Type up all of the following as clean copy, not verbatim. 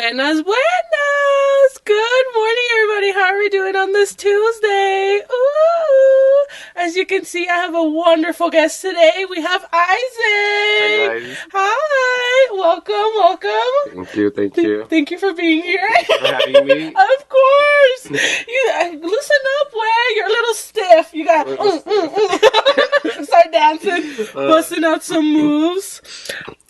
Buenas, buenas! Good morning, everybody. How are we doing on this Tuesday? Ooh! As you can see, I have a wonderful guest today. We have Isaac. Hi, guys. Hi. Welcome. Thank you. Thank you for being here. Thank you for having me. Of course. Listen up, Way. You're a little stiff. You got start dancing, busting out some moves.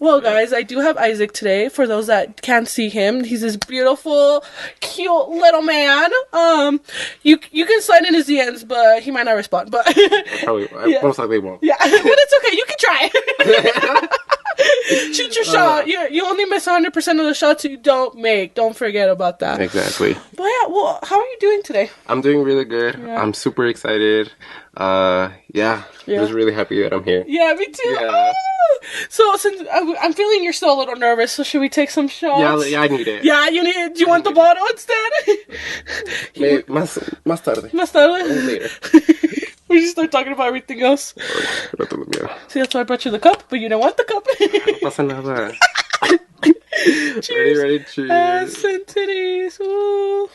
Well, guys, I do have Isaac today. For those that can't see him, he's this beautiful, cute little man. You can slide in his DMs, but he might not respond. But Most likely won't. yeah, but it's okay. You can try. Shoot your shot. You only miss 100% of the shots you don't make. Don't forget about that. Exactly. But yeah, well, how are you doing today? I'm doing really good. Yeah. I'm super excited. Just really happy that I'm here. Yeah, me too. Yeah. Oh! So since I'm feeling you're still a little nervous, so should we take some shots? Yeah, I need it. Yeah, you need it. Do you want the bottle instead? Más tarde. Más tarde? Later. We just start talking about everything else. See, that's why I brought you the cup, but you don't want the cup. No pasa nada. Cheers. Ready, cheers. Ass and titties. Ooh.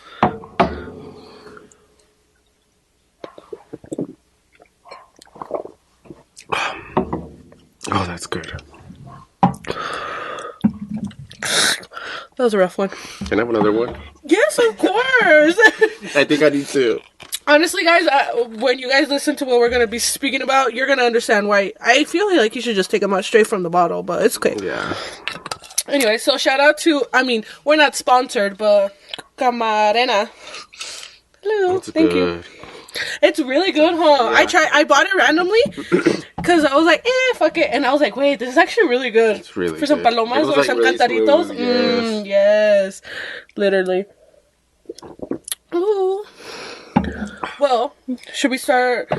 Oh, that's good. That was a rough one. Can I have another one? Yes, of course. I think I need to. Honestly, guys, when you guys listen to what we're going to be speaking about, you're going to understand why. I feel like you should just take them out straight from the bottle, but it's okay. Yeah. Anyway, so shout out to, we're not sponsored, but Camarena. Hello. That's Thank good. you. It's really good, huh? Yeah. I bought it randomly because I was like, fuck it. And I was like, wait, this is actually really good. It's really For some good. palomas It or was, some really cantaritos. smooth, Yes. Literally. Ooh. Well, should we start?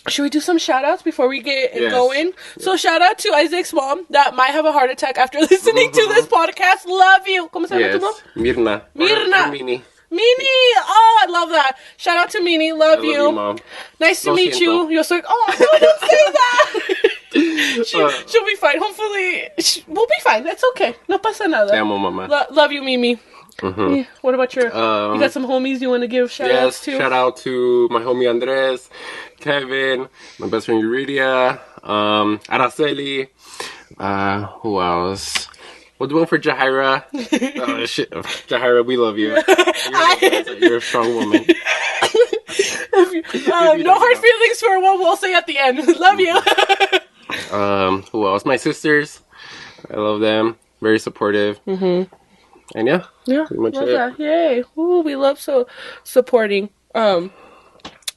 Should we do some shout outs before we get going? So shout out to Isaac's mom that might have a heart attack after listening to this podcast. Love you. ¿Cómo se llama tu mom? Mirna. Mirna. Or Mini. Mini! Oh, I love that. Shout out to Mini. Love you. Love you, Mom. Nice to Lo meet siento. you. You're so... Oh, I didn't say that. She'll be fine. Hopefully, we'll be fine. That's okay. No pasa nada. Te amo, mamá. Love you, Mimi. Yeah. What about your... you got some homies you want to give shout outs to? Shout out to my homie Andres, Kevin, my best friend Yuridia, Araceli, who else? We'll do one for Jahira. Oh, shit. Jahira, we love you. You're a strong woman. No hard feelings for what we'll say at the end. Love you. Who else? My sisters. I love them. Very supportive. And yeah, pretty much it. That. Yay. Ooh, we love supporting. But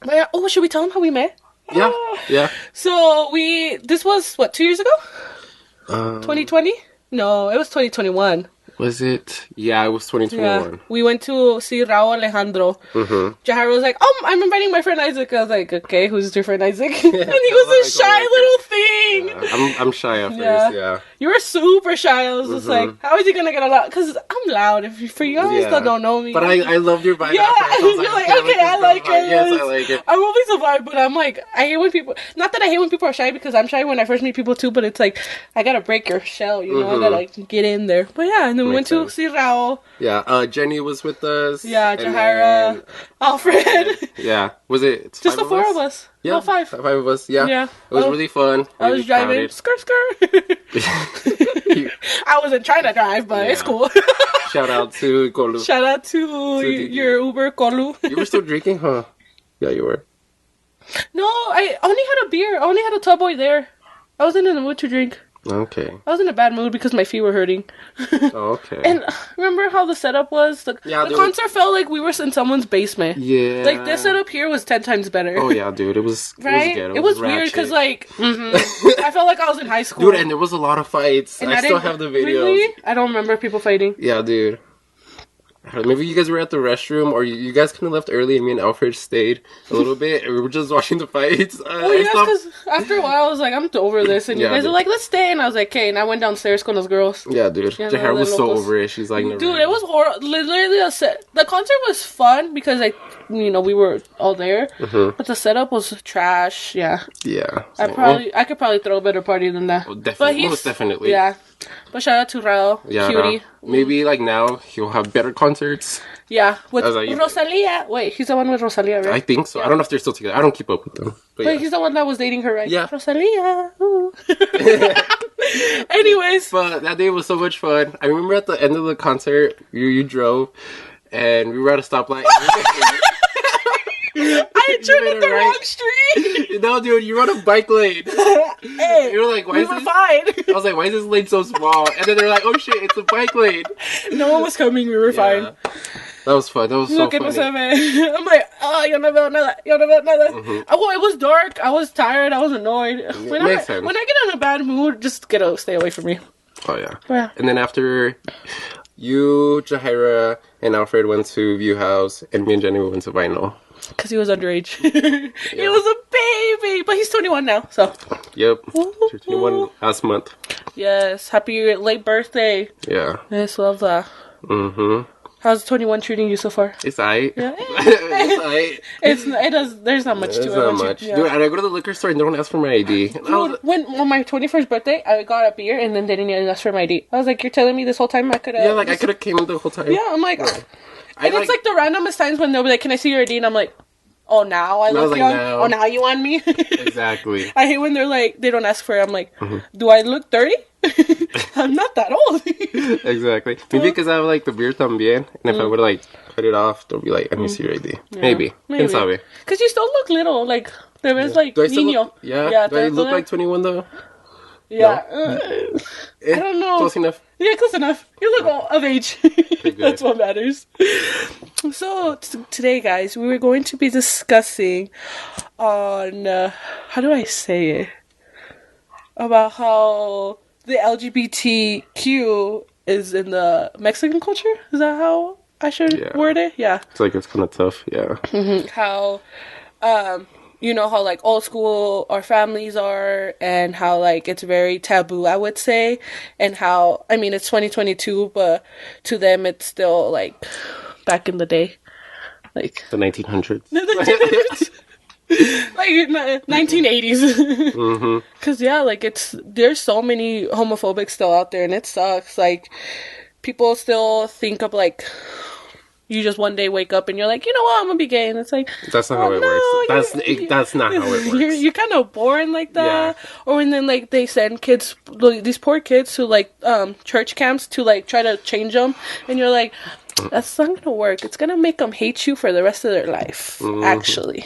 yeah, should we tell them how we met? Yeah. So this was, 2 years ago? 2020? No, it was 2021. Was it? Yeah, it was 2021. Yeah. We went to see Raul Alejandro. Jahara was like, I'm inviting my friend Isaac. I was like, okay, who's your friend Isaac? And he was a shy little thing. Yeah, I'm shy at first, yeah. You were super shy. I was just like, how is he going to get a lot? Because I'm loud. For you guys that don't know me. But I loved your vibe. Yeah, you're like, okay, I like it. Yes, I like it. I'm always a vibe, but I'm like, I hate when people, not that I hate when people are shy, because I'm shy when I first meet people too, but it's like, I got to break your shell, you know? I got to like get in there. But yeah, and then we went to see Raul. Yeah, Jenny was with us. Yeah, Jahira, Alfred. Yeah, was it just the four of us? Yeah, no, five. 5 of us. Yeah, it was really fun. I was driving. Skirt. I wasn't trying to drive, but it's cool. Shout out to Colu. Shout out to your Uber Colu. You were still drinking, huh? Yeah, you were. No, I only had a beer. I only had a tall boy there. I wasn't in the mood to drink. Okay. I was in a bad mood because my feet were hurting. Oh, okay. And remember how the setup was? The concert felt like we were in someone's basement. Yeah. Like, this setup here was 10 times better. Oh, yeah, dude. It was right? It was weird because, like, I felt like I was in high school. Dude, and there was a lot of fights. And I still have the videos. Really? I don't remember people fighting. Yeah, dude. Maybe you guys were at the restroom, or you guys kind of left early, and me and Alfred stayed a little bit, and we were just watching the fights. Well, yeah, because after a while, I was like, I'm over this, and you guys are like, let's stay, and I was like, okay, and I went downstairs con those girls. Yeah, dude. Jahara was so over it. She's like, never. Dude, it was horrible. Literally, the concert was fun because we were all there, but the setup was trash. Yeah. Yeah. I could probably throw a better party than that. Well, definitely, most definitely. Yeah. But shout out to Raul, Yeah, cutie. maybe like now he'll have better concerts. Yeah, with As I- Rosalia. Wait, he's the one with Rosalia, right? I think so. I don't know if they're still together. I don't keep up with them. But Wait, yeah. he's the one that was dating her, right? Yeah. Rosalia. Ooh. Anyways. But that day was so much fun. I remember at the end of the concert, you drove, and we were at a stoplight. I turned in the wrong street. No, dude, you were on a bike lane. Hey, You were like, why we is were this? fine. I was like, why is this lane so small? And then they're like, oh shit, it's a bike lane. No one was coming. We were fine. Yeah. That was fun. That was so Look at funny. I'm like, oh, yo no veo nada. Yo no veo nada. Oh, it was dark. I was tired. I was annoyed. When makes sense. When I get in a bad mood, just stay away from me. Oh yeah. Yeah. And then after you, Jahira, and Alfred went to View House, and me and Jenny went to Vinyl. Because he was underage. He was a baby. But he's 21 now, so. Yep. 21 last month. Yes. Happy late birthday. Yeah. Yes, love that. Mm-hmm. How's 21 treating you so far? It's aight. Yeah. It's aight. There's not much to it. It's not once you- much. yeah. Dude, and I go to the liquor store and they don't ask for my ID. And I was- Dude, when on my 21st birthday, I got a beer and then they didn't even ask for my ID. I was like, you're telling me this whole time I could have... yeah, like I could have came the whole time. Yeah, I'm like... And it's like the randomest times when they'll be like, can I see your ID? And I'm like, oh, now I look like, young? now. Oh, now you want me? Exactly. I hate when they're like, they don't ask for it. I'm like, do I look 30? I'm not that old. Exactly. Maybe because I have like the beard también, and if I would like cut it off, they'll be like, I me see your ID. Yeah. Maybe. Quién sabe? Because you still look little. Like, there is like Do I still niño. look, yeah? Do I there's look a- like 21 though? Yeah. Eh, I don't know. Close enough. Yeah, close enough. You look all of age. That's what matters. So today, guys, we were going to be discussing on how do I say it about how the LGBTQ is in the Mexican culture. Is that how I should word it? Yeah. It's like it's kind of tough. Yeah. How you know how like old school our families are, and how like it's very taboo, I would say, and how I mean it's 2022, but to them it's still like back in the day, like The 1900s. like 1980s. Because yeah, like there's so many homophobics still out there, and it sucks. Like people still think of like, you just one day wake up and you're like, you know what, I'm gonna be gay, and it's like, That's not how it works. That's not how it works. You're kind of born like that. Or when then like they send kids, like, these poor kids to like church camps to like try to change them, and you're like, that's not gonna work. It's gonna make them hate you for the rest of their life. Actually.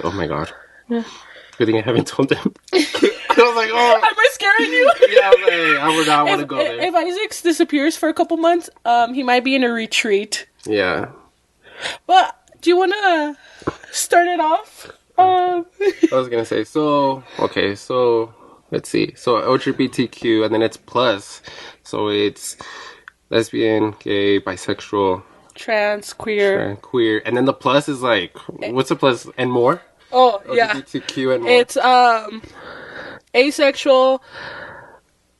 Oh my god. Yeah. Good thing I haven't told them. I was like, oh. Am I scaring you? Yeah, I was like, I would not want to go there. If Isaac disappears for a couple months, he might be in a retreat. Yeah. But do you want to start it off? I was gonna say, so let's see. So LGBTQ, and then it's plus. So it's lesbian, gay, bisexual, Trans, queer. queer, and then the plus is like, what's the plus and more? Oh, yeah. LGBTQ and more. It's asexual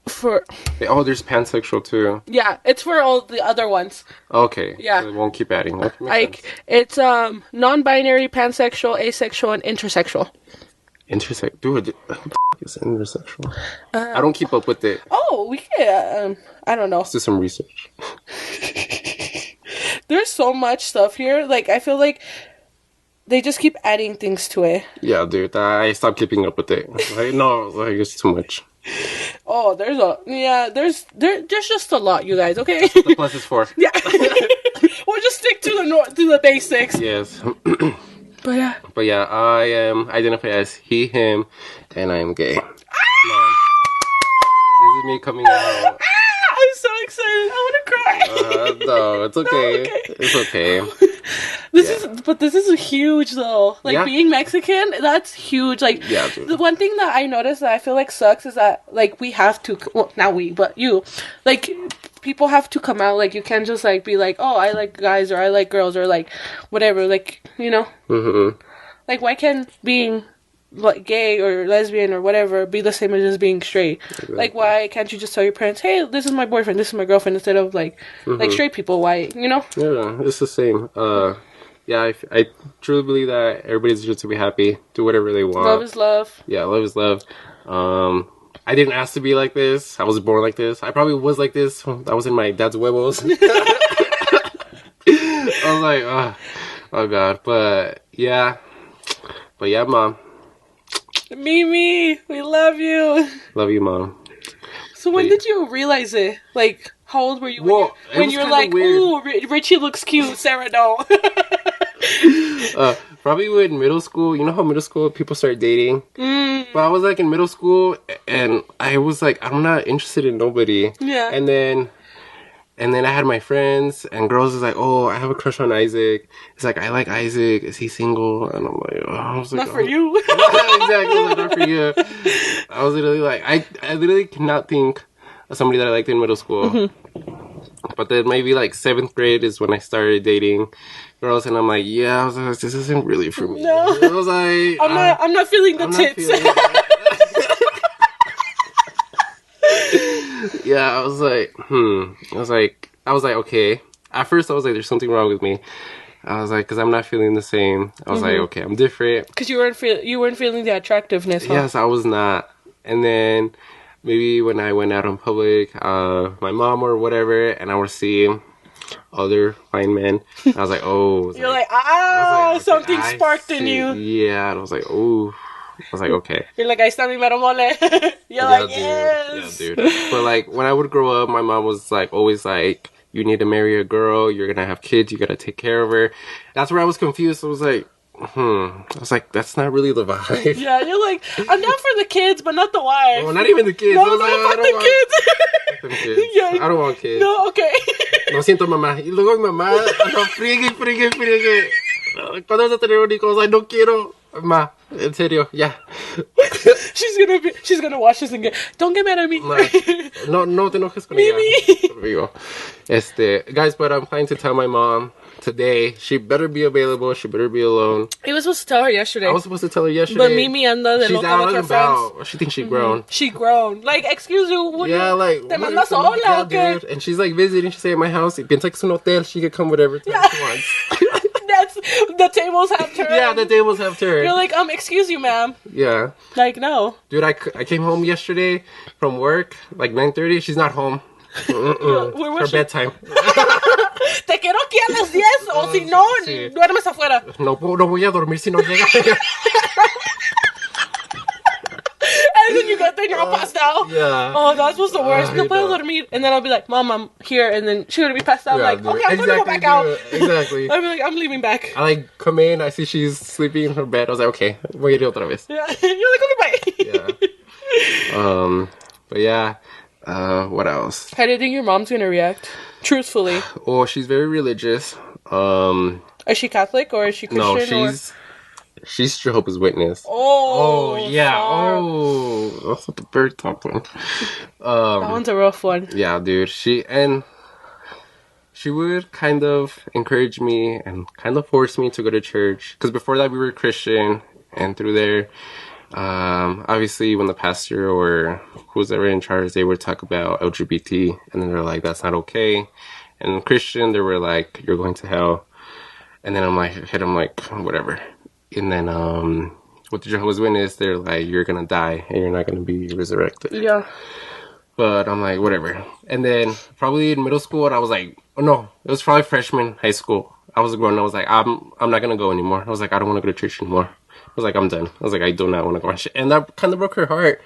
for... Oh, there's pansexual too. Yeah, it's for all the other ones. Okay. Yeah. So it won't keep adding. Okay, Like, it's non-binary, pansexual, asexual, and intersexual. Intersex. Dude, who the is intersexual? I don't keep up with it. Oh, we can... I don't know. Let's do some research. There's so much stuff here. Like, I feel like they just keep adding things to it. Yeah, dude, I stopped keeping up with it. Like, no, like, it's too much. Oh, there's just a lot, you guys. Okay. The plus is 4. Yeah. We'll just stick to the basics. Yes. But yeah. But yeah, I am identify as he, him, and I am gay. Come on. This is me coming out. I'm so excited. I want to cry. No, it's okay. No, okay. It's okay. This is huge though. Like being Mexican, that's huge. Like dude. the one thing that I noticed that I feel like sucks is that like we have to, well, not we, but you, like people have to come out. Like you can't just like be like, oh, I like guys or I like girls or like whatever. Like, you know, like why can't being like gay or lesbian or whatever be the same as just being straight? Exactly. Like why can't you just tell your parents, hey, this is my boyfriend, this is my girlfriend, instead of like like straight people? Why, you know? Yeah, it's the same. Yeah, I truly believe that everybody's just to be happy, do whatever they want. Love is love. Yeah, love is love. I I didn't ask to be like this. I was born like this. I probably was like this. I was in my dad's huevos. I was like, oh God. But yeah, Mom. Mimi, we love you. Love you, Mom. So when did you realize it? Like, how old were you when you were like, weird. ooh, Richie looks cute, Sarah no. Probably in middle school. You know how middle school people start dating? But I was like in middle school and I was like, I'm not interested in nobody. Yeah. And then I had my friends and girls was like, oh, I have a crush on Isaac. It's like, I like Isaac. Is he single? And I'm like, oh. I was like, not for you. Exactly. Like, not for you. I was literally like, I literally cannot think of somebody that I liked in middle school. Mm-hmm. But then maybe like 7th grade is when I started dating girls, and I'm like, yeah, I was like, this isn't really for me. No. I was like, I'm not feeling the tits. Yeah, I was like, I was like, okay. At first, I was like, there's something wrong with me. I was like, because I'm not feeling the same. I was like, okay, I'm different. Because you weren't feeling the attractiveness, huh? Yes, I was not. And then maybe when I went out in public, my mom or whatever, and I was seeing other fine men, I was like, oh. You're like, okay, something sparked in you. Yeah, and I was like, oh. I was like, okay. You're like, I stand mero mole. You're like, yes. Yeah, dude. But like, when I would grow up, my mom was like, always like, you need to marry a girl, you're gonna have kids, you gotta take care of her. That's where I was confused. I was like, I was like, that's not really the vibe. Yeah, you're like, I'm down for the kids, but not the wife. Oh, not even the kids. No, I was like, fuck the kids. Fuck them kids. Yeah. I don't want kids. No, okay. No siento mamá. Y luego mi mamá, no, friegue. Cuando vas a tener un hijo, I was like, no quiero. Ma, en serio, ya. She's gonna watch this and don't get mad at me. No te enojes con ella. Guys, but I'm planning to tell my mom today. She better be available. She better be alone. He was supposed to tell her yesterday. I was supposed to tell her yesterday. But Mimi anda de loca with her friends. She thinks she grown. She grown. Like, excuse you. Yeah, like. Te mandas sola, okay? Dude. And she's like visiting. She's at my house. Piensa que es un hotel. She could come whatever time she wants. The tables have turned. Yeah, the tables have turned. You're like, excuse you, ma'am. Yeah. Like, no. Dude, I came home yesterday from work, like 9:30. She's not home. Her bedtime. Te quiero aquí a las 10, o si no, duermes afuera. No voy a dormir si no llega. And then you get there and you're all passed out. Yeah. Oh, that was the worst. No puedo dormir. And then I'll be like, Mom, I'm here. And then she's going to be passed out. Yeah, like, okay, I'm going to go back out. Exactly. I'll be like, I'm leaving back. I like come in, I see she's sleeping in her bed. I was like, okay, voy a ir otra vez. Yeah. You're like, okay, bye. Yeah. But yeah. What else? How do you think your mom's going to react? Truthfully. Oh, she's very religious. Is she Catholic or is she Christian? No, she's Jehovah's Witness. Oh, yeah. Sorry. Oh, that's the very top one. That one's a rough one. Yeah, dude. She would kind of encourage me and kind of force me to go to church. Because before that, we were Christian. And through there, obviously, when the pastor or who's ever in charge, they would talk about LGBT. And then they're like, that's not okay. And Christian, they were like, you're going to hell. And then I'm like, whatever. And then with the Jehovah's Witness, they're like, you're gonna die and you're not gonna be resurrected. Yeah. But I'm like, whatever. And then probably in middle school, I was like, oh no, it was probably freshman high school. I was grown. I was like, I'm not gonna go anymore. I was like, I don't want to go to church anymore. I was like, I'm done. I was like, I do not want to go. And that kind of broke her heart.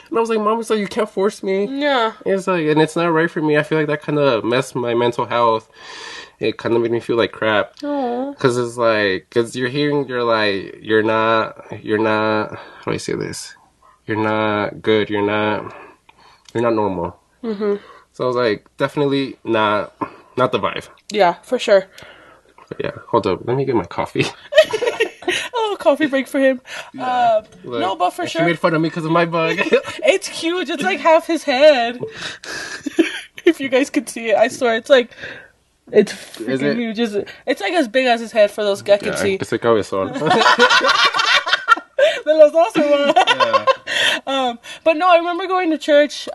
And I was like, Mom, it's like, you can't force me. Yeah. It's like, and it's not right for me. I feel like that kind of messed my mental health. It kind of made me feel like crap. Because it's like, because you're not, how do I say this? You're not good. You're not normal. Mm-hmm. So I was like, definitely not the vibe. Yeah, for sure. But yeah, hold up. Let me get my coffee. Oh, coffee break for him. Yeah. No, but for sure. She made fun of me because of my bug. It's huge. It's like half his head. If you guys could see it, I swear. It's like, it's freaking huge. It's like as big as his head for those guys can see. Ese cabezón. De los dos, yeah. But no, I remember going to church.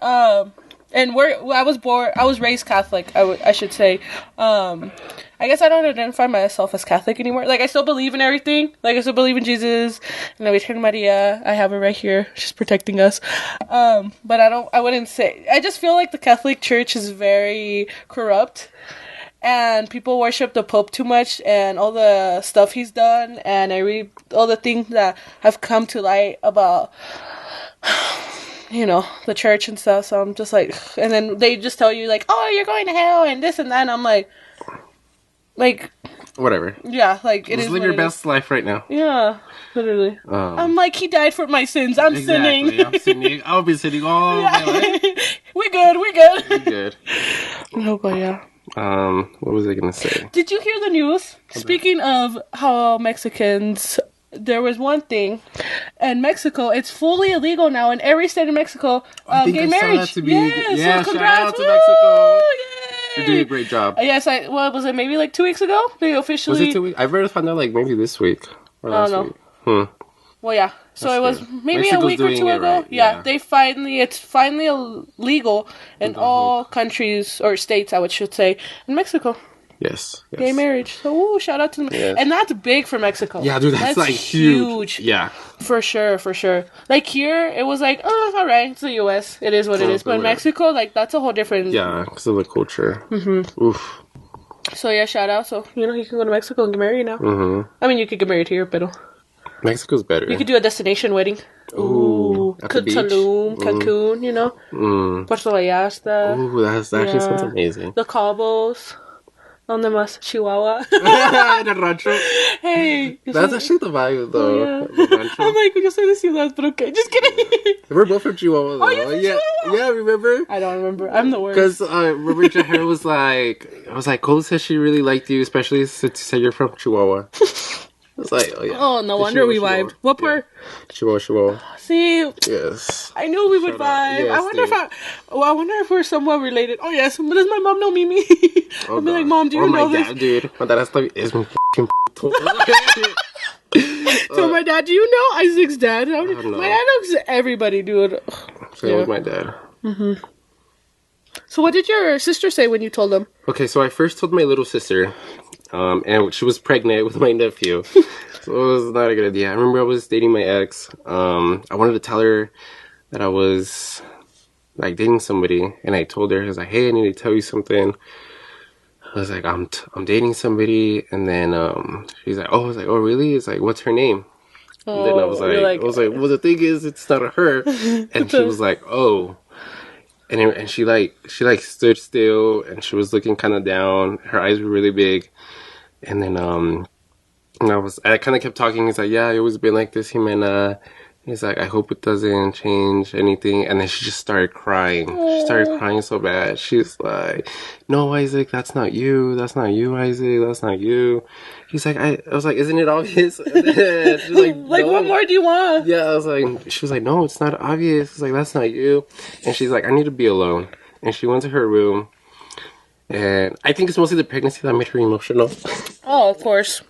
And I was raised Catholic, I should say. I guess I don't identify myself as Catholic anymore. Like, I still believe in everything. Like, I still believe in Jesus and the Virgin Maria. I have her right here. She's protecting us. But I wouldn't say, I just feel like the Catholic Church is very corrupt. And people worship the Pope too much and all the stuff he's done. And I read all the things that have come to light about, you know, the church and stuff. So I'm just like, and then they just tell you like, oh, you're going to hell and this and that. And I'm like, whatever. Yeah, like it Just is. live your best life right now. Yeah, literally. I'm like, he died for my sins. I'm sinning. I'm sinning. I'll be sinning all my life. We good. We good. Oh, but yeah. What was I gonna say? Did you hear the news? Speaking of how Mexicans, there was one thing in Mexico. It's fully illegal now in every state in Mexico. Gay marriage. Yes, so shout out congrats. to Mexico. Yay. You're doing a great job. Yes, what was it? Maybe like 2 weeks ago. They officially. Was it 2 weeks? I've already found out like maybe this week or last week. Well, yeah. So That's it was good. maybe Mexico's a week or two ago. right. Yeah, it's finally legal in all countries or states, I should say, in Mexico. Yes. Gay marriage. So, shout out to them. Yes. And that's big for Mexico. Yeah, dude, that's like huge. Yeah. For sure. Like here, it was like, oh, it's alright. It's the U.S. It is what it is. But in Mexico, like, that's a whole different... Yeah, because of the culture. Mm-hmm. Oof. So, yeah, shout out. So, you know, you can go to Mexico and get married now. Mm-hmm. I mean, you could get married here, but... Mexico's better. You could do a destination wedding. Ooh. Con Colu, Cancun, you know? Puerto Vallarta. Ooh, that actually sounds amazing. The Cabos. ¿Dónde más? Chihuahua. En el rancho. Hey. That's actually the vibe, though. Oh, yeah. I'm like, yo soy de ciudad, pero okay. Just kidding. We're both from Chihuahua, though. Oh, you're from Chihuahua? Yeah, remember? I don't remember. I'm the worst. Because remember Jahir was like, Cole said she really liked you, especially since you said you're from Chihuahua. I was like, oh, yeah. Oh, no wonder we vibed. What part? Chihuahua. See? Yes. I knew we would vibe. Yes, I wonder if we're somewhat related. Oh, yes. But does my mom know Mimi? Oh, I'll be like, Mom, do you know this? My dad, dude. My dad is my f***ing So my dad, do you know Isaac's dad? My dad knows everybody, dude. Same with my dad. Mm-hmm. So what did your sister say when you told them? Okay, so I first told my little sister, and she was pregnant with my nephew. So it was not a good idea. I remember I was dating my ex. I wanted to tell her that I was like dating somebody, and I told her, I was like, hey, I need to tell you something. I was like, I'm dating somebody, and then she's like, oh, I was like, oh, really? It's like, what's her name? And then I was like, well, the thing is, it's not her. And she was like, oh. And she stood still, and she was looking kind of down. Her eyes were really big. And then I kind of kept talking. He's like, yeah, I always been like this, Jimena. He's like, I hope it doesn't change anything. And then she just started crying. She started crying so bad. She's like, no, Isaac, that's not you. That's not you, Isaac. That's not you. He's like, I was like, isn't it obvious? She's like, like, what more do you want? Yeah, I was like, she was like, no, it's not obvious. It's like, that's not you. And she's like, I need to be alone. And she went to her room. And I think it's mostly the pregnancy that made her emotional. Oh, of course.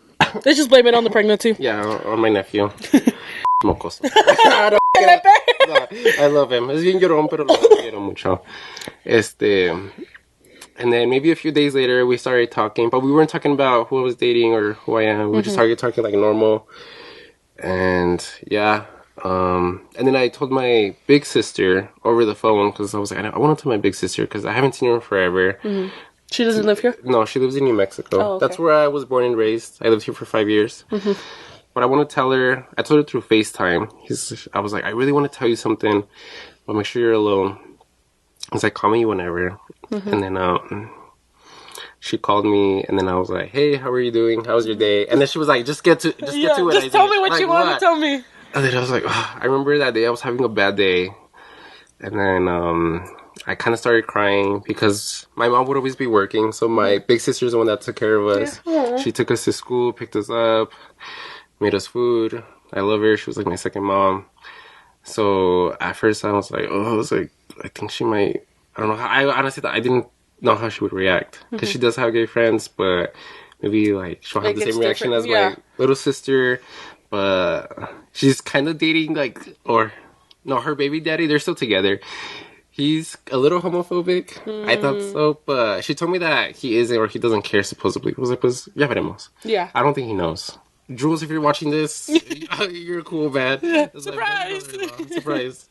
They just blame it on the pregnancy. Yeah, on my nephew. Mocos. I love him. Es bien llorón, pero lo quiero mucho. And then maybe a few days later, we started talking, but we weren't talking about who I was dating or who I am. We just started talking like normal. And yeah. And then I told my big sister over the phone, because I was like, I want to tell my big sister, because I haven't seen her forever. Mm-hmm. She doesn't live here? No, she lives in New Mexico. Oh, okay. That's where I was born and raised. I lived here for 5 years. Mm-hmm. But I want to tell her, I told her through FaceTime. I was like, I really want to tell you something, but make sure you're alone. I was like, call me whenever. Mm-hmm. And then she called me, and then I was like, hey, how are you doing? How was your day? And then she was like, just get to it. Just tell me what you want to tell me. And then I was like, oh, I remember that day I was having a bad day. And then I kind of started crying because my mom would always be working. So my big sister's the one that took care of us. Yeah. She took us to school, picked us up, made us food. I love her. She was like my second mom. So at first I was like, I think she might, I don't know how, I honestly I didn't know how she would react. Because she does have gay friends, but maybe like she'll have the same reaction as my little sister. But she's kind of dating her baby daddy, they're still together. he's a little homophobic. I thought so, but she told me that he isn't or he doesn't care, supposedly. I was like, pues, ya veremos. Yeah. I don't think he knows. Jules, if you're watching this, you're cool, man. Surprise! Surprise.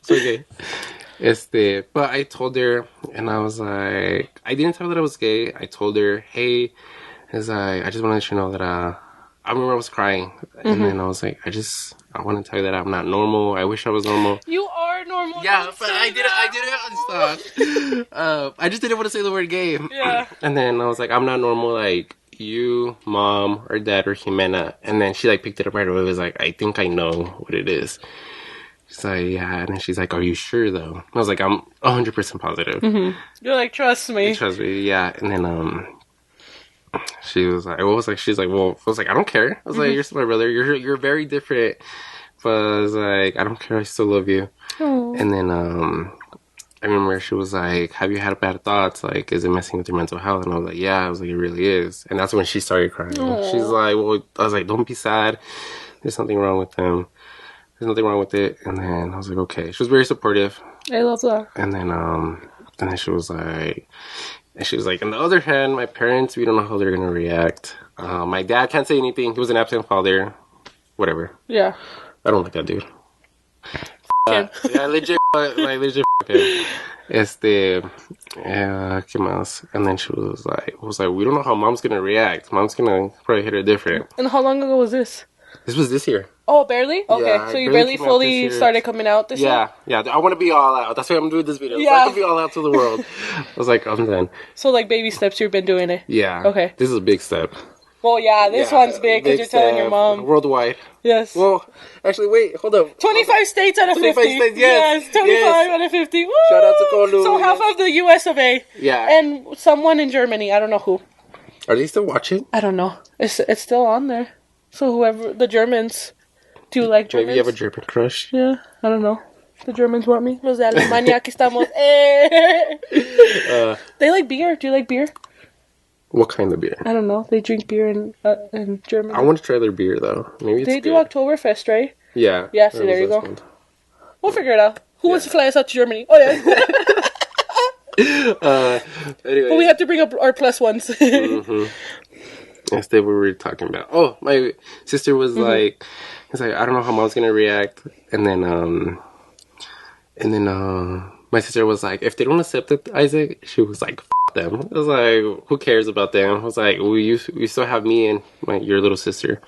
It's okay. But I told her, and I was like, I didn't tell her that I was gay. I told her, hey, I just want to let you know that, I remember I was crying, and then I was like, I want to tell you that I'm not normal. I wish I was normal. You are normal. Yeah, but I didn't stop. I just didn't want to say the word gay. Yeah. And then I was like, I'm not normal, like, you, mom, or dad, or Jimena. And then she, like, picked it up right away. It was like, I think I know what it is. She's like, yeah. And then she's like, are you sure, though? I was like, I'm 100% positive. Mm-hmm. You're like, trust me. Trust me, yeah. And then, she was like, she's like, well, I was like, I don't care. I was like, you're still my brother. You're very different. But I was like, I don't care. I still love you. Aww. And then, I remember she was like, have you had bad thoughts? Like, is it messing with your mental health? And I was like, yeah. I was like, it really is. And that's when she started crying. Aww. She's like, well, I was like, don't be sad. There's something wrong with him. There's nothing wrong with it. And then I was like, okay. She was very supportive. I love that. And then she was like, on the other hand, my parents, we don't know how they're going to react. My dad can't say anything. He was an absent father. Whatever. Yeah. I don't like that dude. Yeah, legit, like, legit him. ¿Qué más? And then she was like, we don't know how mom's going to react. Mom's going to probably hit her different. And how long ago was this? This was this year. Oh, barely? Okay, Yeah, so you barely barely came out fully this year. started coming out this year? Yeah. I want to be all out. That's why I'm doing this video. So I can be all out to the world. I was like, I'm done. So, like, baby steps, you've been doing it? Yeah. Okay. This is a big step. Well, yeah, this one's big because you're telling your mom. Worldwide. Yes. Well, actually, wait, hold up. 25 states out of 50. 25 states, yes. 25 out of 50. Woo! Shout out to Colu. So half of the US of A. Yeah. And someone in Germany. I don't know who. Are they still watching? I don't know. It's still on there. So whoever, the Germans. Do you like Germans? Maybe you have a German crush? Yeah, I don't know. The Germans want me. Los de Alemania, aquí estamos. They like beer. Do you like beer? What kind of beer? I don't know. They drink beer in Germany. I want to try their beer, though. Maybe it's They do good. Oktoberfest, right? Yeah. Yeah, so there you go. We'll figure it out. Who wants to fly us out to Germany? Oh, yeah. Anyway. But we have to bring up our plus ones. That's what we were talking about. Oh, my sister was like, I don't know how mom's gonna react. And then my sister was like, if they don't accept it, Isaac, she was like, F them. I was like, who cares about them? I was like, we still have me and your little sister.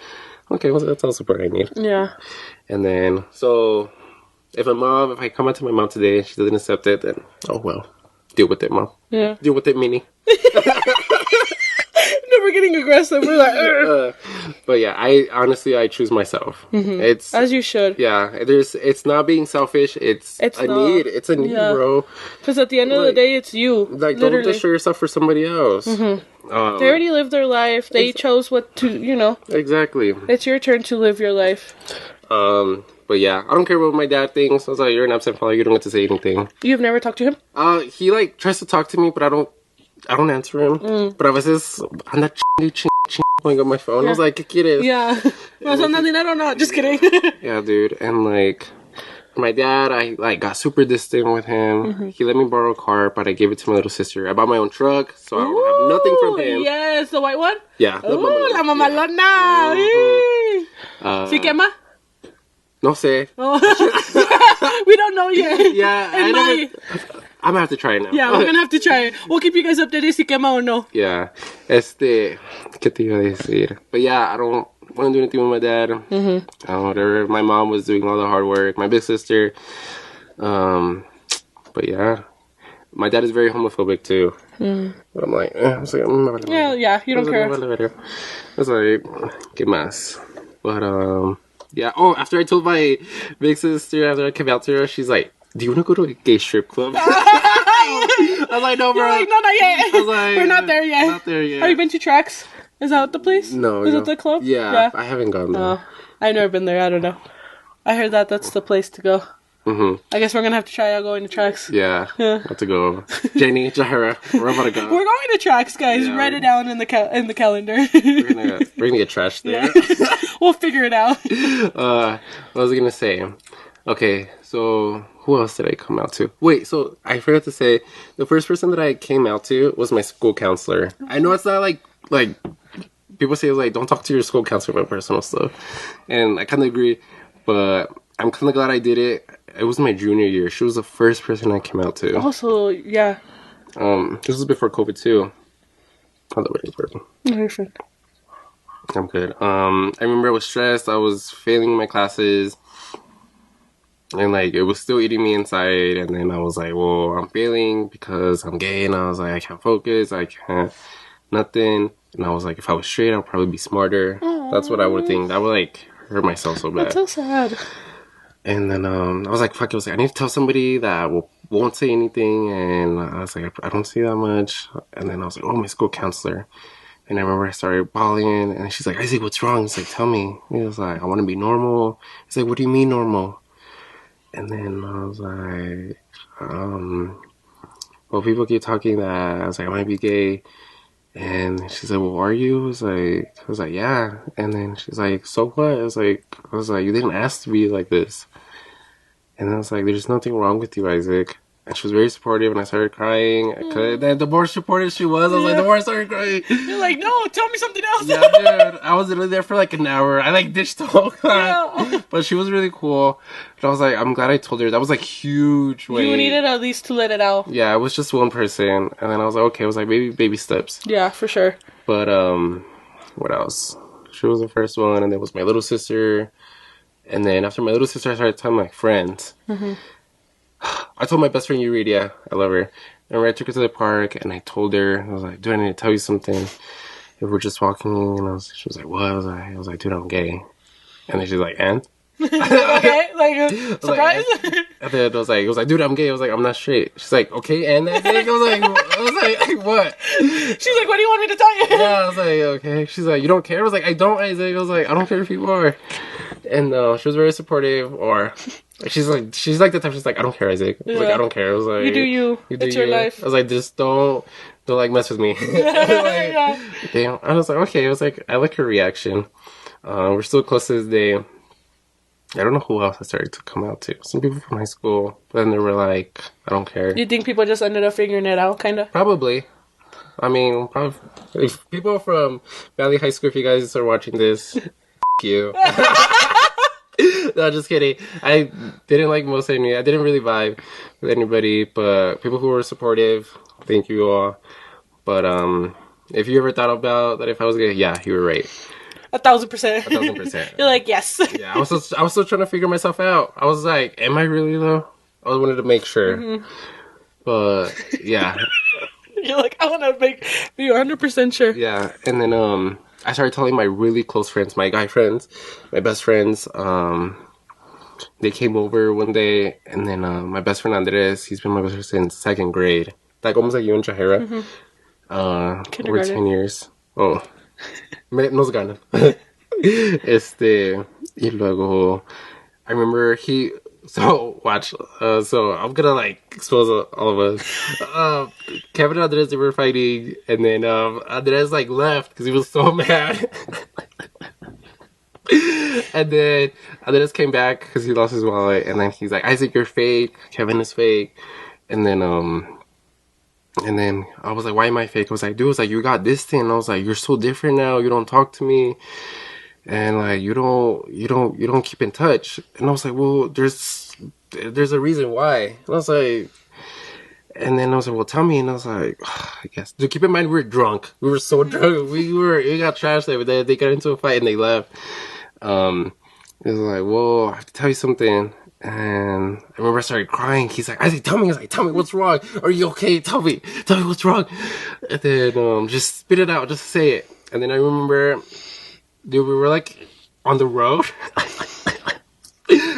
Okay, well, that's all support I need. Yeah. And then, so, if I come out to my mom today and she doesn't accept it, then, oh well. Deal with it, mom. Yeah. Deal with it, Minnie. No, we're getting aggressive. We're like, but yeah, I choose myself. It's as you should. Yeah, it's not being selfish. It's a not. need. It's a need, bro. Because at the end of the day, it's you. Like, literally. don't destroy yourself for somebody else. They already lived their life. They chose what to, Exactly. It's your turn to live your life. But yeah, I don't care what my dad thinks. I was like, you're an absent father. You don't get to say anything. You've never talked to him? He tries to talk to me, but I don't answer him. But a veces anda going on my phone. Yeah. I was like, ¿qué quieres? Yeah. No, just kidding. Yeah, dude. And my dad, I got super distant with him. He let me borrow a car, but I gave it to my little sister. I bought my own truck, so I don't have nothing from him. Yes, the white one? Yeah. La mamalona. Yeah. ¿Sí quema? No sé. Oh. We don't know yet. Yeah, I'm gonna have to try it now. Yeah, we're gonna have to try it. We'll keep you guys updated si quema or no. Yeah. ¿Qué te iba a decir? But yeah, I don't want to do anything with my dad. Whatever. My mom was doing all the hard work. My big sister. But yeah. My dad is very homophobic too. But I'm like, yeah, you don't care. I was like, ¿qué más? But, yeah. Oh, after I told my big sister, after I came out to her, she's like, do you want to go to a gay strip club? I was like, no, bro. You're like, no, not yet. I was like, we're not there yet. Not there yet. Have you been to Tracks? Is that the place? No. Is it the club? Yeah, I haven't gone there. Oh, I've never been there. I don't know. I heard that's the place to go. I guess we're gonna have to try out going to Tracks. Yeah. Have to go. Jenny, Jahira, we're about to go. We're going to Tracks, guys. Yeah. Write it down in the calendar. we're gonna get trashed there. Yeah. We'll figure it out. What was I gonna say? Okay, so who else did I come out to? Wait, so I forgot to say, the first person that I came out to was my school counselor. I know it's not like people say like don't talk to your school counselor about personal stuff, and I kind of agree, but I'm kind of glad I did it. It was my junior year. She was the first person I came out to. Also, yeah. This was before COVID too. How's that waiting for? No, you're fine. I'm good. I remember I was stressed. I was failing my classes. And, like, it was still eating me inside. And then I was like, well, I'm failing because I'm gay. And I was like, I can't focus. I can't, nothing. And I was like, if I was straight, I'd probably be smarter. Aww. That's what I would think. I would, like, hurt myself so bad. That's so sad. And then I was like, fuck, I was like, I need to tell somebody that won't say anything. And I was like, I don't see that much. And then I was like, oh, my school counselor. And I remember I started bawling. And she's like, Isaac, what's wrong? He's like, tell me. He was like, I want to be normal. He's like, what do you mean normal? And then I was like, well, people keep talking that I was like, I might be gay. And she's like, well, are you? I was like, yeah. And then she's like, so what? I was like, you didn't ask to be like this. And I was like, there's nothing wrong with you, Isaac. And she was very supportive, and I started crying. The more supportive she was, I was like, the more I started crying. You're like, no, tell me something else. Yeah, dude. I was literally there for like an hour. I like ditched the whole class. Yeah. But she was really cool. And I was like, I'm glad I told her. That was like huge weight. You needed at least to let it out. Yeah, it was just one person. And then I was like, okay, it was like baby steps. Yeah, for sure. But what else? She was the first one, and there was my little sister. And then after my little sister, I started telling my friends. Mm-hmm. I told my best friend Euridia, I love her. And I took her to the park, and I told her, I was like, dude, I need to tell you something. If we're just walking, and she was like, what? I was like, dude, I'm gay. And then she's like, and? Okay, like, surprise? And then it was like, dude, I'm gay. I was like, I'm not straight. She's like, okay, and that's it? I was like, what? She's like, what do you want me to tell you? Yeah, I was like, okay. She's like, you don't care? I was like, I don't, Isaac. I was like, I don't care if you are. And she was very supportive, or she's like the type, she's like, I don't care, Isaac. I was like, I don't care. I was like, you do you. It's your life. I was like, just don't like mess with me. Like, yeah. Damn. I was like, okay. I was like, I like her reaction. We're still close to this day. I don't know who else I started to come out to. Some people from high school, but then they were like, I don't care. You think people just ended up figuring it out, kind of? Probably. I mean, probably. If people from Valley High School, if you guys are watching this, you. No, just kidding. I didn't like most of any. I didn't really vibe with anybody, but people who were supportive, thank you all. But if you ever thought about that, if I was gay, yeah, you were right. 1,000%. 1,000%. You're like, yes. Yeah, I was still trying to figure myself out. I was like, am I really though? I wanted to make sure. Mm-hmm. But yeah. You're like, I want to be 100% sure. Yeah, and then I started telling my really close friends, my guy friends, my best friends. They came over one day, and then my best friend Andres, he's been my best friend since second grade. Like almost like you and Jahira. Mm-hmm. Over 10 years. Oh. Nos ganan. Y luego, I remember so watch, so I'm gonna like expose all of us. Kevin and Andres, they were fighting, and then Andres like left because he was so mad. And then Andres came back because he lost his wallet, and then he's like, Isaac, you're fake, Kevin is fake. And then I was like, why am I fake? I was like, dude, it's like, you got this thing. And I was like, you're so different now. You don't talk to me. And like, you don't keep in touch. And I was like, well, there's a reason why. And I was like, well, tell me. And I was like, I guess. Dude, keep in mind, we were drunk. We were so drunk. We got trashed there, but they got into a fight and they left. It was like, well, I have to tell you something. And I remember I started crying. He's like, Isaac, tell me. I was like, tell me what's wrong. Are you okay? Tell me what's wrong. And then just spit it out, just say it. And then I remember, dude, we were like on the road.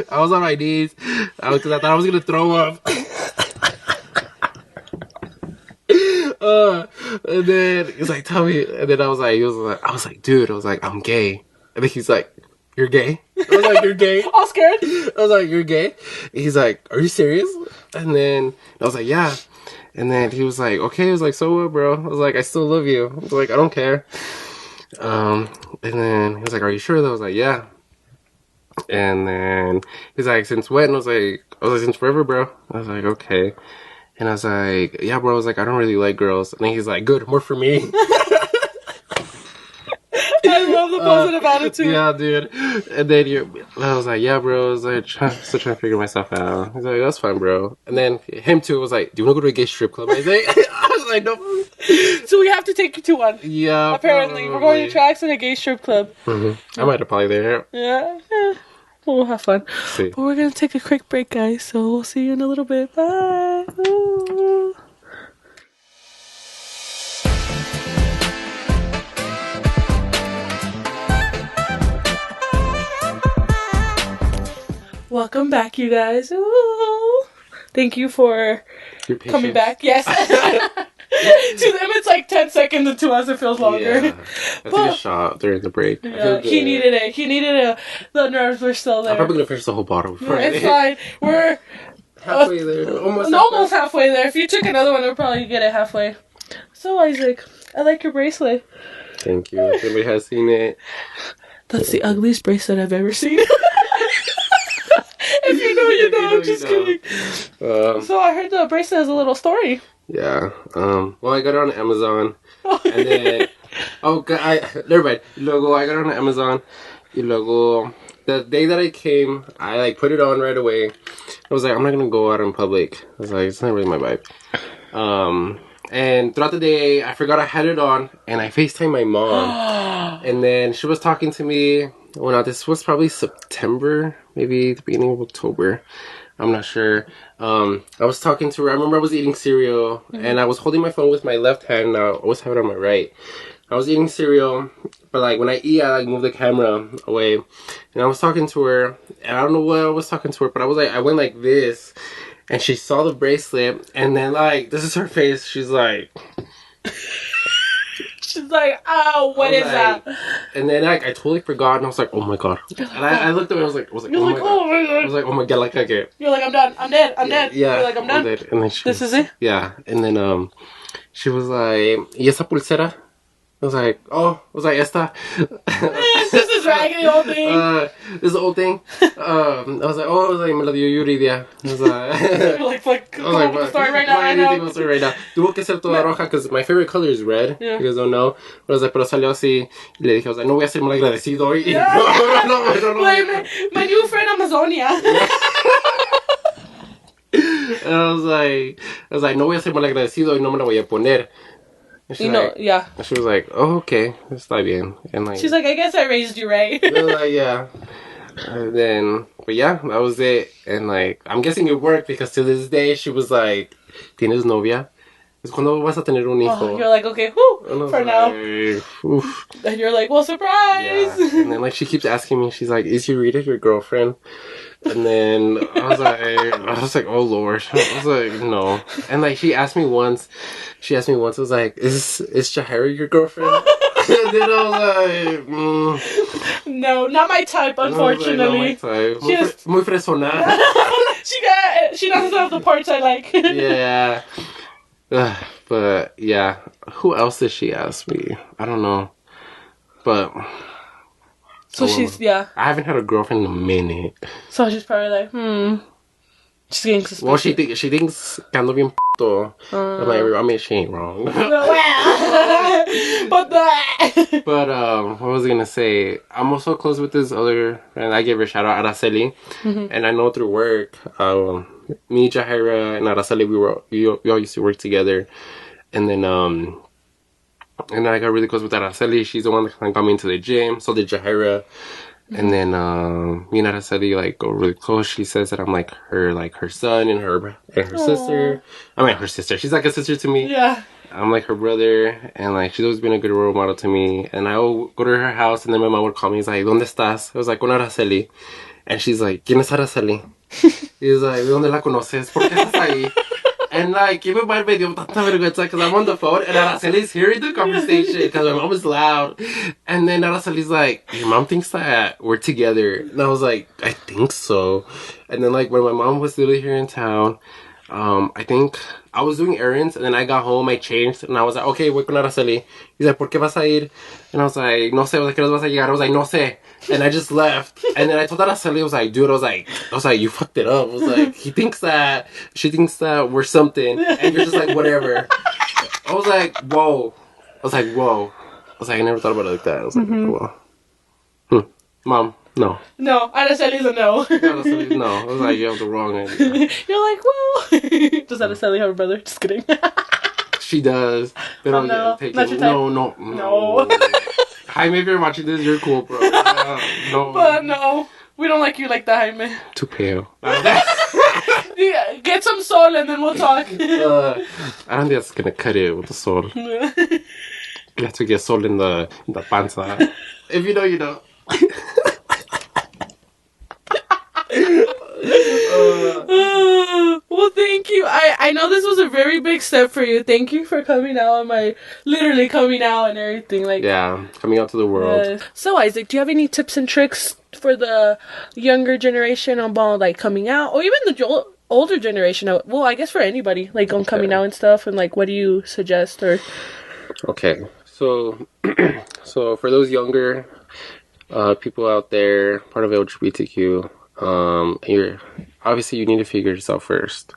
I was on my knees because I thought I was gonna throw up. And then he's like, tell me. And then I was like, dude, I'm gay. And then he's like, you're gay? I was like, you're gay? All scared? I was like, you're gay? He's like, are you serious? And then I was like, yeah. And then he was like, okay. He was like, so what, bro? I was like, I still love you. I was like, I don't care. And then he was like, are you sure though? I was like, yeah. And then he's like, since when? I was like, since forever, bro. I was like, okay. And I was like, yeah, bro. I was like, I don't really like girls. And then he's like, good, more for me. I love the positive attitude. Yeah, dude. And then I was like, yeah, bro. I was like, still trying to figure myself out. He's like, that's fine, bro. And then him too was like, do you want to go to a gay strip club? I was like, no. So we have to take you to one. Yeah. Apparently, probably. we're going to tracks in a gay strip club. Mm-hmm. I might have probably there. Yeah. We'll have fun. See. But we're going to take a quick break, guys. So we'll see you in a little bit. Bye. Ooh. Welcome back, you guys. Ooh. Thank you for coming back. Yes. To them, it's like 10 seconds, and to us, it feels longer. Yeah. I took a shot during the break. Yeah, he needed it. The nerves were still there. I'm probably going to finish the whole bottle. Yeah, it's fine. We're halfway there. Almost halfway there. If you took another one, we'll probably get it halfway. So, Isaac, I like your bracelet. Thank you. If anybody has seen it. That's the ugliest bracelet I've ever seen. If you know, you know. I'm just kidding. So I heard the bracelet has a little story. Yeah. Well, I got it on Amazon. And then... Oh, God. Never mind. Luego, I got it on Amazon. Y luego... The day that I came, I, like, put it on right away. I was like, I'm not going to go out in public. I was like, it's not really my vibe. And throughout the day, I forgot I had it on. And I FaceTimed my mom. And then she was talking to me... Well, now this was probably September, maybe the beginning of October. I'm not sure. I was talking to her. I remember I was eating cereal, and I was holding my phone with my left hand. Now I always have it on my right. I was eating cereal, but like when I eat, I like move the camera away. And I was talking to her, and I don't know what I was talking to her, but I went like this, and she saw the bracelet, and then like this is her face. She's like. She's like, oh, what is that? And then like I totally forgot, and I was like, oh my god. And I looked at her, I was like, oh my god. I was like, oh my god, like I get. You're like, I'm done. I'm dead. I'm dead. Yeah. You're like, I'm done. Dead. And then This is it? Yeah. And then she was like, ¿y esa pulsera? I was like, esta. This is raggedy old thing. This is the old thing. I was like, me la dio Yuridia. I was like, come up with the story right now. Right now. Tuvo que ser toda roja because my favorite color is red. Yeah. You guys don't know. But I was like, pero salió así. Y le dije, I was like, no voy a ser mal agradecido. Yeah. No. My new friend Amazonia. And I was like, no voy a ser mal agradecido y no me la voy a poner. You know, yeah. She was like, oh, okay, está bien. And like, she's like, I guess I raised you right. I was like, yeah. And then, but yeah, that was it. And like, I'm guessing it worked because to this day, she was like, ¿Tienes novia? Es cuando vas a tener un hijo. Oh, you're like, okay, whoo, for now. Oof. And you're like, well, surprise. Yeah. And then like, she keeps asking me, she's like, is Yurita your girlfriend? And then I was like, oh Lord. I was like, no. And like, she asked me once, I was like, is Jahira your girlfriend? And then I was like, no, not my type, unfortunately. Not my type. Muy fresona. She doesn't have the parts I like. Yeah. But yeah, who else did she ask me? I don't know. But so she's, yeah. I haven't had a girlfriend in a minute. So she's probably like, She's getting suspicious. Well, she thinks que ando bien p***o. I mean, she ain't wrong. But what was I gonna say? I'm also close with this other friend. I gave her a shout out, Araceli. And I know through work, me, Jahira, and Araceli, we all used to work together. And then and I got really close with Araceli. She's the one that got me into the gym. So did Jahira. And then me and Araceli like go really close. She says that I'm like her son and her sister. I mean her sister. She's like a sister to me. Yeah. I'm like her brother, and like she's always been a good role model to me. And I will go to her house, and then my mom would call me. He's like, ¿Dónde estás? I was like, con Araceli. And she's like, ¿Quién es Araceli? He's like, ¿De dónde la conoces? ¿Por qué estás ahí? And like, even my me dio tanta vergüenza because I'm on the phone and Araceli's hearing the conversation because my mom is loud. And then Araceli's like, your mom thinks that we're together. And I was like, I think so. And then like when my mom was literally here in town, I think I was doing errands, and then I got home, I changed, and I was like, okay, voy con Araceli. He's like, ¿por qué vas a ir? And I was like, no sé. I was like, ¿qué vas a llegar? I was like, no sé. And I just left. And then I told Araceli, I was like, dude, I was like, you fucked it up. I was like, she thinks that we're something, and you're just like, whatever. I was like, whoa. I never thought about it like that. I was like, whoa. Mom, no. No, Araceli's a no. Araceli, no. I was like, you have the wrong idea. You're like, well. Does Araceli have a brother? Just kidding. She does. They don't no, take not it. your type. No. Jaime, if you're watching this, you're cool, bro. No. But no, we don't like you like that, Jaime. Too pale. Yeah, get some sol and then we'll talk. I don't think that's gonna cut it with the sol. You have to get sol in the panza. If you know, you know. Well, thank you. I know this was a very big step for you. Thank you for coming out on literally coming out and everything. Like, yeah, coming out to the world. Yes. So, Isaac, do you have any tips and tricks for the younger generation about like coming out, or even the older generation? Well, I guess for anybody, like on coming out and stuff, and like, what do you suggest? Or okay, so for those younger people out there, part of LGBTQ, you need to figure yourself first.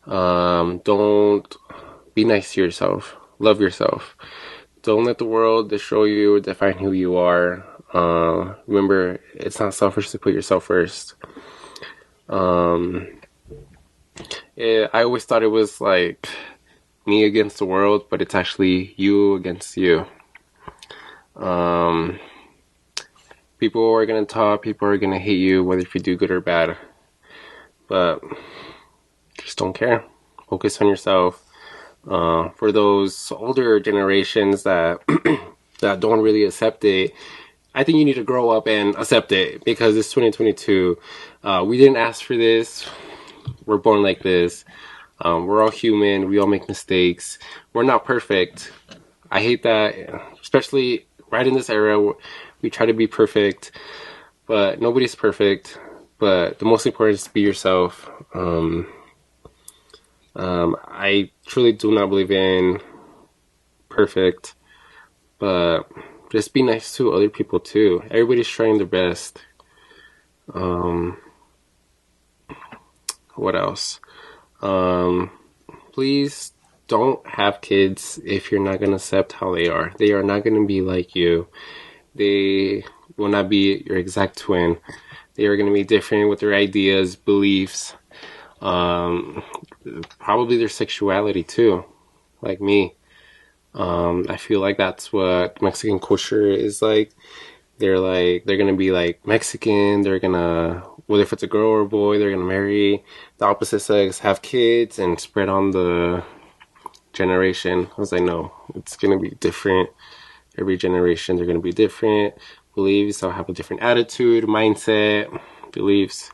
Don't be nice to yourself. Love yourself. Don't let the world destroy you or define who you are. Remember, it's not selfish to put yourself first. I always thought it was like me against the world, but it's actually you against you. People are gonna talk, people are gonna hate you, whether if you do good or bad. But just don't care. Focus on yourself. For those older generations that that don't really accept it, I think you need to grow up and accept it, because it's 2022. We didn't ask for this. We're born like this. We're all human. We all make mistakes. We're not perfect. I hate that, especially right in this era. We try to be perfect, but nobody's perfect. But the most important is to be yourself. I truly do not believe in perfect, but just be nice to other people too. Everybody's trying their best. What else? Please don't have kids if you're not going to accept how they are. They are not going to be like you. They will not be your exact twin. They are going to be different with their ideas, beliefs, probably their sexuality too, like me. I feel like that's what Mexican culture is like. They're going to be like Mexican. They're going to, whether if it's a girl or a boy, they're going to marry the opposite sex, have kids, and spread on the generation. I was like, no, it's going to be different. Every generation, they're going to be different. Beliefs, they'll have a different attitude, mindset, beliefs.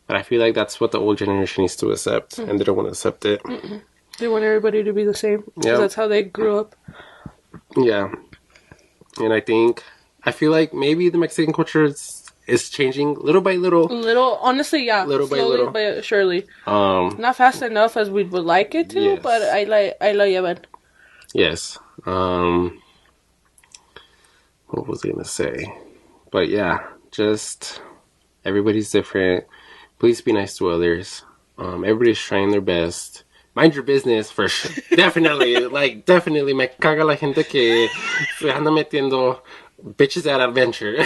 But I feel like that's what the old generation needs to accept, and they don't want to accept it. They want everybody to be the same, because that's how they grew up. Yeah. And I feel like maybe the Mexican culture is changing little by little. Honestly, yeah. Little by little. But surely. Not fast enough as we would like it to, yes. But I lo llevan. Yes. What was I going to say? But yeah, just everybody's different. Please be nice to others. Everybody's trying their best. Mind your business for sure. Definitely. Definitely. Me caga la gente que se anda metiendo bitches at adventure.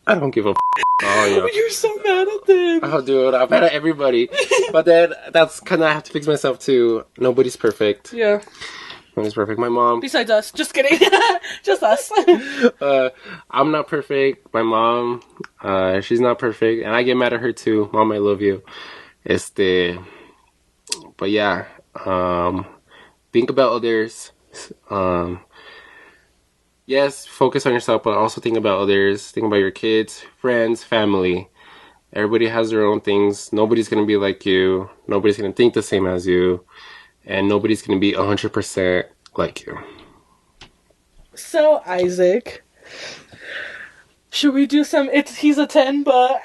I don't give a Oh, yeah. You're so mad at them. Oh, dude, I'm mad at everybody. But then that's kind of I have to fix myself too. Nobody's perfect. Yeah. Nobody's perfect. My mom. Besides us. Just kidding. Just us. I'm not perfect. My mom, she's not perfect. And I get mad at her too. Mom, I love you. But yeah, think about others. Yes, focus on yourself, but also think about others. Think about your kids, friends, family. Everybody has their own things. Nobody's going to be like you. Nobody's going to think the same as you. And nobody's going to be 100% like you. So, Isaac, Should we do some? He's a 10, but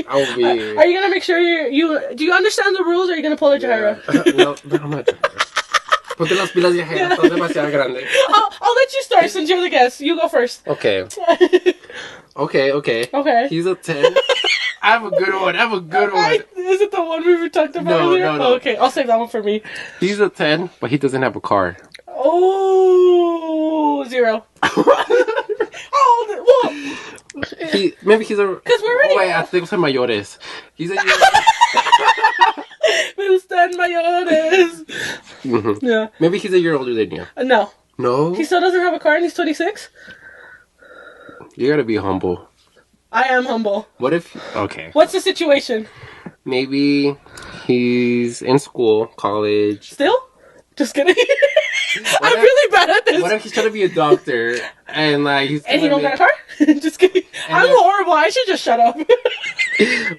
I'll be. Are you gonna make sure you do you understand the rules? Or are you gonna pull a Jaira? No, I'm not. Ponte las pilas, Jaira. Estás demasiado grande. I'll let you start since you're the guest. You go first. Okay. Okay. He's a 10. I have a good one. Is it the one we talked about earlier? No. Oh, okay, I'll save that one for me. He's a 10, but he doesn't have a car. Oh, 0. Maybe he's a... Because we're ready. Oh, wait, I think son mayores. He's a... Me gustan mayores. Mm-hmm. Yeah. Maybe he's a year older than you. No. No? He still doesn't have a car and he's 26? You gotta be humble. I am humble. What if... Okay. What's the situation? Maybe he's in school, college. Still? Just kidding. I'm really bad at this. What if he's trying to be a doctor and like he's... And he don't got a car? Just kidding. I'm horrible. I should just shut up.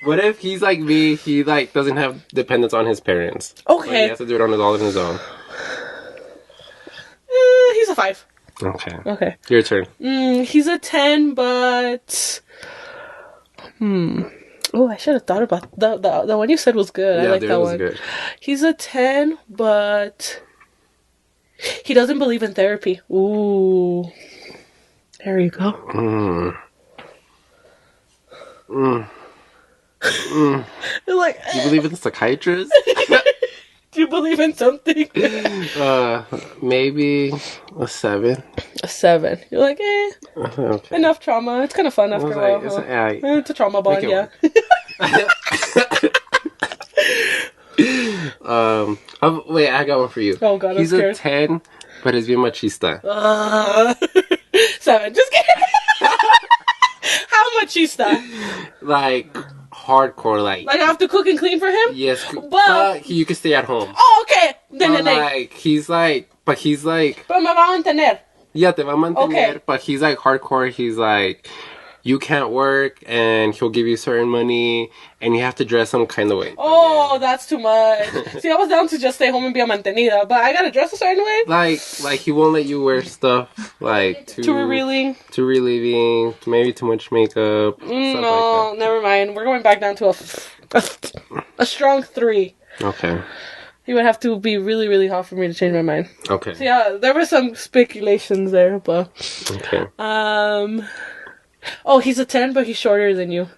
What if he's like me, he like doesn't have dependence on his parents? Okay. So he has to do it all on his own. He's a 5. Okay. Your turn. He's a 10, but... Oh, I should have thought about the one you said was good. Yeah, I like that one. Good. He's a 10, but he doesn't believe in therapy. Ooh. There you go. You're like, do you believe in psychiatrists? do you believe in something? Maybe a 7. A 7. You're like, Okay. enough trauma. It's kind of fun after a while. It's a trauma bond, yeah. Wait, I got one for you. Oh God, he's I'm a scared. 10, but is bien machista. 7. Just kidding. How machista? Like hardcore, like I have to cook and clean for him. Yes, but you can stay at home. Oh, okay. Then he's like. Pero me va a mantener. Yeah, te va a mantener. Okay. But he's like hardcore. He's like, you can't work, and he'll give you certain money, and you have to dress some kind of way. Oh, that's too much. See, I was down to just stay home and be a mantenida, but I gotta dress a certain way. Like he won't let you wear stuff like too revealing, maybe too much makeup. No, like never mind. We're going back down to a strong 3. Okay. He would have to be really, really hot for me to change my mind. Okay. So yeah, there were some speculations there, but okay. Oh, he's a 10, but he's shorter than you.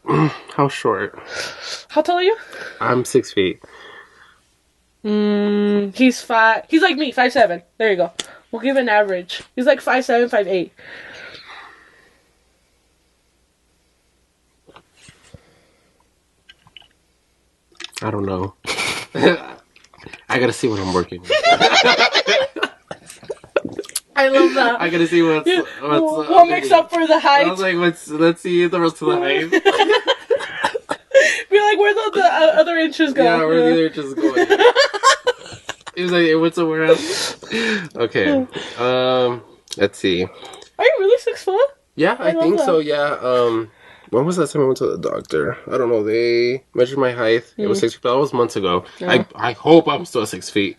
How short? How tall are you? I'm 6 feet. He's 5. He's like me, 5'7". There you go. We'll give an average. He's like 5'7", 5'8". I don't know. I gotta see what I'm working with. I love that. I gotta see what's what makes up for the height. I was like, let's see the rest of the height. Be like, where the other inches go? Yeah, where the other inches going? It was like, it went somewhere else. Okay. Let's see. Are you really 6 foot? Yeah, I think so. Yeah. When was the last time I went to the doctor? I don't know. They measured my height. It was 6 feet. That was months ago. Yeah. I hope I'm still 6 feet.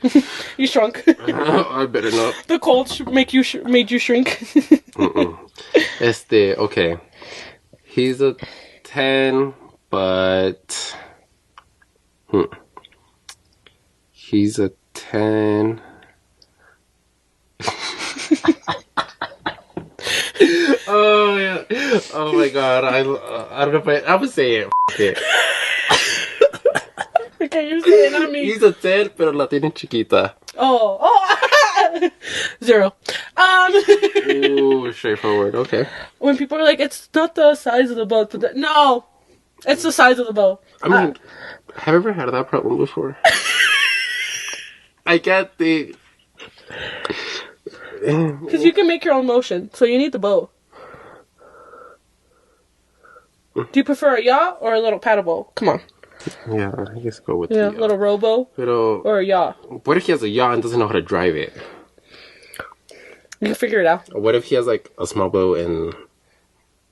You shrunk. I better not. The cold made you shrink. Okay. He's a 10, but he's a 10. Oh yeah! Oh my God! I don't know if I would say it. It. Okay, you say it, not me. He's a 10, pero la tiene chiquita. Oh, 0. Ooh, straightforward. Okay. When people are like, it's not the size of the boat, but no, it's the size of the boat. I mean, have you ever had that problem before? I get the. Because you can make your own motion, so you need the boat. Do you prefer a yacht or a little paddle boat? Come on. Yeah, I guess go with the yacht. Little rowboat or a yacht. What if he has a yacht and doesn't know how to drive it? You can figure it out. What if he has like a small boat and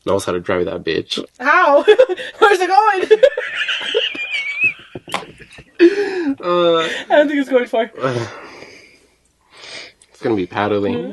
knows how to drive that bitch? How? Where's it going? I don't think it's going far. It's gonna be paddling.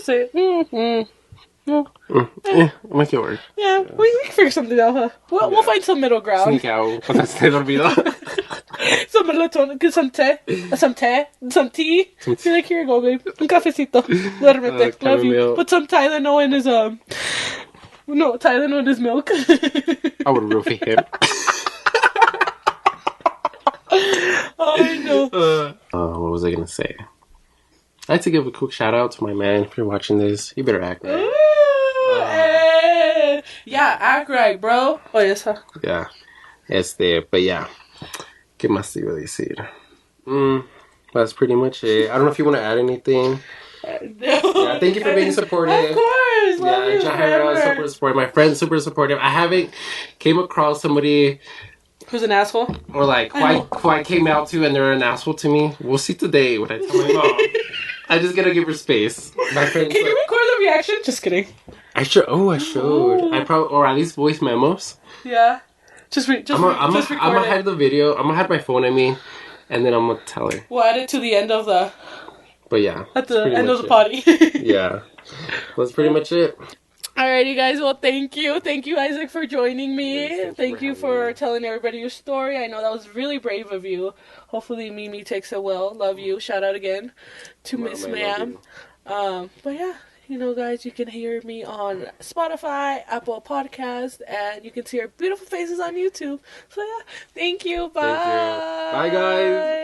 Say it. Make it work. Yeah, we can figure something out, huh? We'll find some middle ground. Sneak out. Cuando se te olvidó. Some melatonin, get some tea. Be like, here you go, babe. Un cafecito. Duérmete. Love you. chamomile. Put some Tylenol in his, no, Tylenol in his milk. I would roofie him. Oh, I know. What was I gonna say? I'd like to give a quick shout out to my man. If you're watching this, you better act right. Ooh, hey. Yeah, act right, bro. Oh, yes, huh? Yeah. But yeah. ¿Qué más te iba a decir? That's pretty much it. I don't know if you want to add anything. No. Yeah, thank you for being supportive. Of course. Love you Jahira is super supportive. My friend's super supportive. I haven't came across somebody who's an asshole? or like who I came out to and they're an asshole to me. We'll see today what I tell my mom. I just gotta give her space. My friends. Can you record the reaction? Just kidding. I should. Oh, I should. Ooh. I probably or at least voice memos. Yeah. I'm gonna hide the video. I'm gonna hide my phone. I mean, and then I'm gonna tell her. We'll add it to the end of the. But yeah. At the end of the potty. Yeah. That's pretty much it. Alrighty, guys. Well, thank you. Thank you, Isaac, for joining me. Thank you for telling everybody your story. I know that was really brave of you. Hopefully, Mimi takes it well. Love you. Shout out again to Miss Ma'am. But yeah. You know, guys, you can hear me on Spotify, Apple Podcast, and you can see our beautiful faces on YouTube. So, yeah, thank you. Bye. Thank you. Bye, guys.